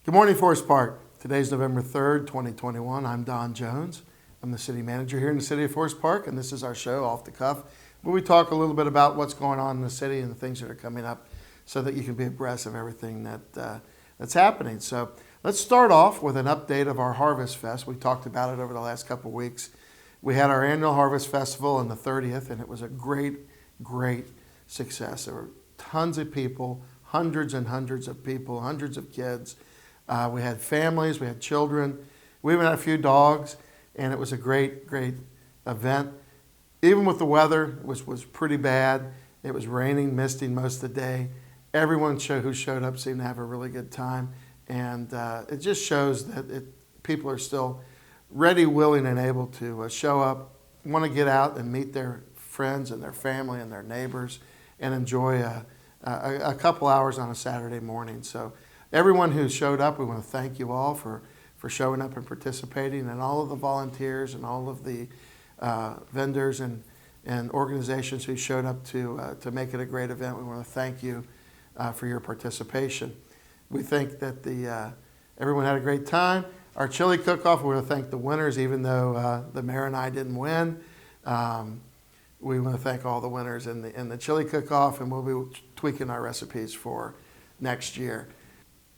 Good morning, Forest Park. Today's November 3rd, 2021. I'm Don Jones. I'm the city manager here in the city of Forest Park, and this is our show, Off the Cuff, where we talk a little bit about what's going on in the city and the things that are coming up so that you can be abreast of everything that's happening. So let's start off with an update of our Harvest Fest. We talked about it over the last couple of weeks. We had our annual Harvest Festival on the 30th, and it was a great success. There were tons of people, hundreds and hundreds of people, hundreds of kids. We had families, we had children, we even had a few dogs, and it was a great event. Even with the weather, which was pretty bad, it was raining, misting most of the day. Everyone who showed up seemed to have a really good time, and it just shows that people are still ready, willing, and able to show up, want to get out and meet their friends and their family and their neighbors, and enjoy a couple hours on a Saturday morning. So everyone who showed up, we want to thank you all for showing up and participating, and all of the volunteers and all of the vendors and organizations who showed up to make it a great event. We want to thank you for your participation. We think that everyone had a great time. Our chili cook-off, we want to thank the winners, even though the mayor and I didn't win. We want to thank all the winners in the chili cook-off, and we'll be tweaking our recipes for next year.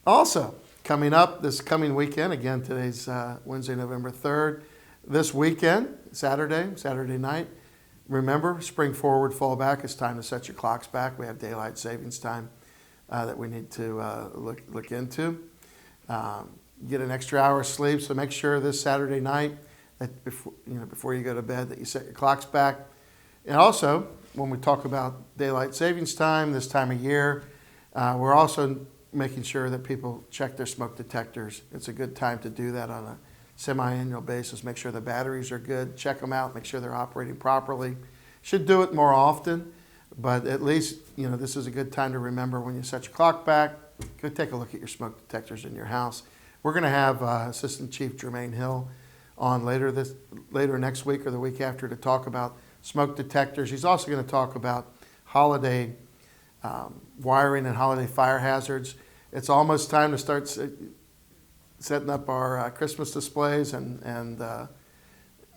Also, coming up this coming weekend, again, today's Wednesday, November 3rd. This weekend, Saturday night, remember, spring forward, fall back. It's time to set your clocks back. We have daylight savings time that we need to look into. Get an extra hour of sleep, so make sure this Saturday night, that before you go to bed, that you set your clocks back. And also, when we talk about daylight savings time this time of year, we're also making sure that people check their smoke detectors. It's a good time to do that on a semi-annual basis. Make sure the batteries are good, check them out, make sure they're operating properly. Should do it more often, but at least this is a good time to remember when you set your clock back, go take a look at your smoke detectors in your house. We're going to have Assistant Chief Jermaine Hill on later next week or the week after to talk about smoke detectors. He's also going to talk about holiday wiring and holiday fire hazards. It's almost time to start setting up our Christmas displays and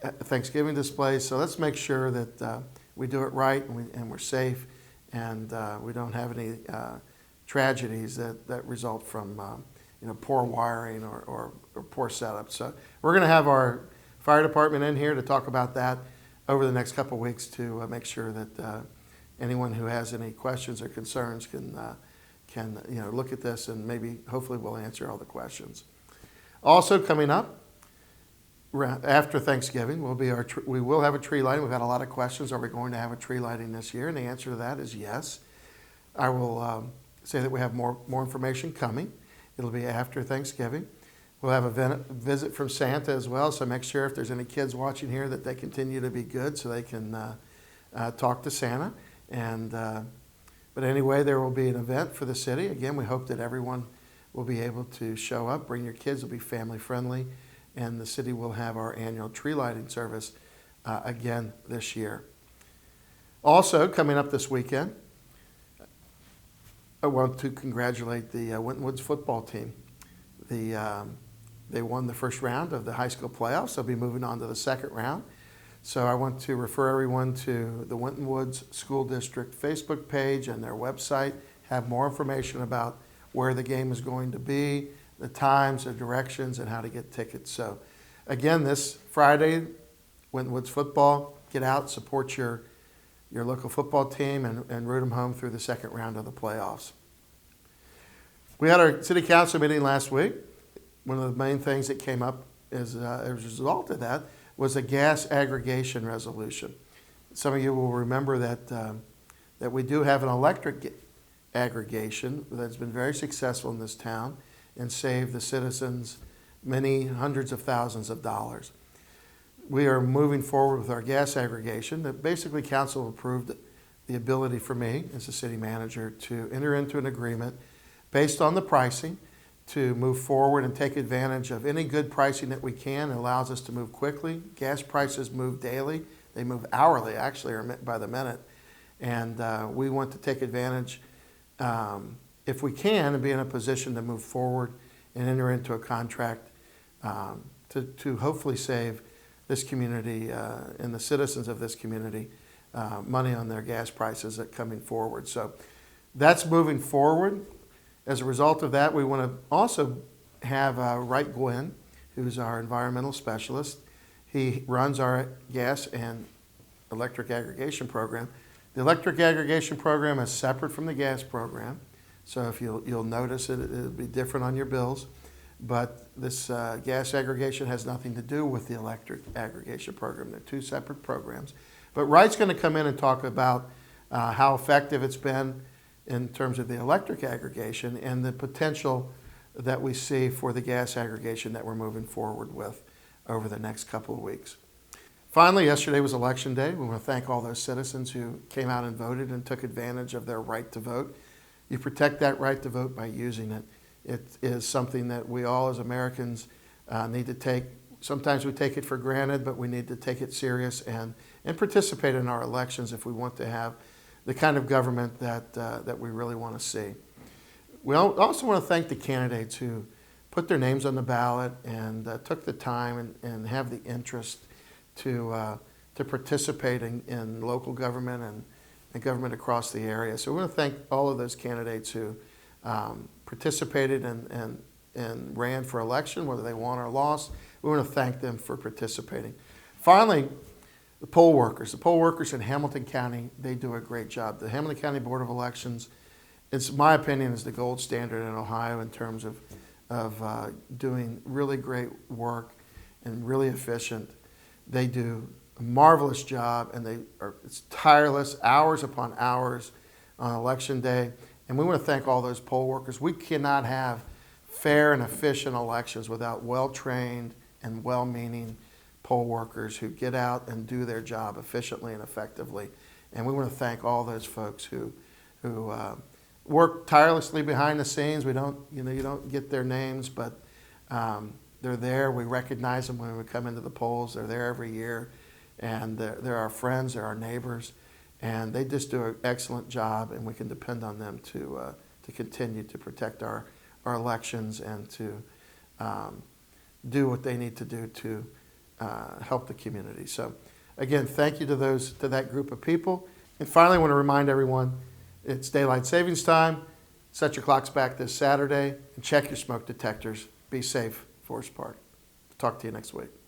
Thanksgiving displays. So let's make sure that we do it right and we're safe, and we don't have any tragedies that result from poor wiring or poor setup. So we're going to have our fire department in here to talk about that over the next couple of weeks to make sure that anyone who has any questions or concerns can look at this, and hopefully we'll answer all the questions. Also coming up after Thanksgiving we will have a tree lighting. We've had a lot of questions. Are we going to have a tree lighting this year? And the answer to that is yes. I will say that we have more information coming. It'll be after Thanksgiving. We'll have a visit from Santa as well, so make sure if there's any kids watching here that they continue to be good so they can talk to Santa. But anyway, there will be an event for the city. Again, we hope that everyone will be able to show up. Bring your kids. It'll be family friendly, and the city will have our annual tree lighting service again this year. Also, coming up this weekend, I want to congratulate the Wintonwoods Football team. They won the first round of the high school playoffs. They'll be moving on to the second round. So I want to refer everyone to the Wintonwoods School District Facebook page and their website. Have more information about where the game is going to be, the times, the directions, and how to get tickets. So again, this Friday, Wintonwoods Football, get out, support your local football team, and root them home through the second round of the playoffs. We had our city council meeting last week. One of the main things that came up as a result of that was a gas aggregation resolution. Some of you will remember that we do have an electric aggregation that's been very successful in this town and saved the citizens many hundreds of thousands of dollars. We are moving forward with our gas aggregation. That basically council approved the ability for me as a city manager to enter into an agreement based on the pricing to move forward and take advantage of any good pricing that we can. It allows us to move quickly. Gas prices move daily. They move hourly, actually, or by the minute. And we want to take advantage, if we can, and be in a position to move forward and enter into a contract to hopefully save this community and the citizens of this community money on their gas prices that coming forward. So that's moving forward. As a result of that, we want to also have Wright Gwynn, who's our environmental specialist. He runs our gas and electric aggregation program. The electric aggregation program is separate from the gas program. So if you'll notice it'll be different on your bills. But this gas aggregation has nothing to do with the electric aggregation program. They're two separate programs. But Wright's going to come in and talk about how effective it's been in terms of the electric aggregation and the potential that we see for the gas aggregation that we're moving forward with over the next couple of weeks. Finally, yesterday was Election Day. We want to thank all those citizens who came out and voted and took advantage of their right to vote. You protect that right to vote by using it. It is something that we all as Americans need to take. Sometimes we take it for granted, but we need to take it serious and participate in our elections if we want to have the kind of government that we really want to see. We also want to thank the candidates who put their names on the ballot and took the time and have the interest to participate in local government and government across the area. So we want to thank all of those candidates who participated and ran for election, whether they won or lost. We want to thank them for participating. Finally, the poll workers. The poll workers in Hamilton County, they do a great job. The Hamilton County Board of Elections, it's my opinion, is the gold standard in Ohio in terms of doing really great work and really efficient. They do a marvelous job, and it's tireless, hours upon hours on Election Day. And we want to thank all those poll workers. We cannot have fair and efficient elections without well-trained and well-meaning poll workers who get out and do their job efficiently and effectively. And we want to thank all those folks who work tirelessly behind the scenes. You don't get their names, but they're there. We recognize them when we come into the polls. They're there every year, and they're our friends, they're our neighbors, and they just do an excellent job, and we can depend on them to continue to protect our elections and to do what they need to do to help the community. So again, thank you to that group of people. And finally, I want to remind everyone, it's daylight savings time. Set your clocks back this Saturday and check your smoke detectors. Be safe, Forest Park. Talk to you next week.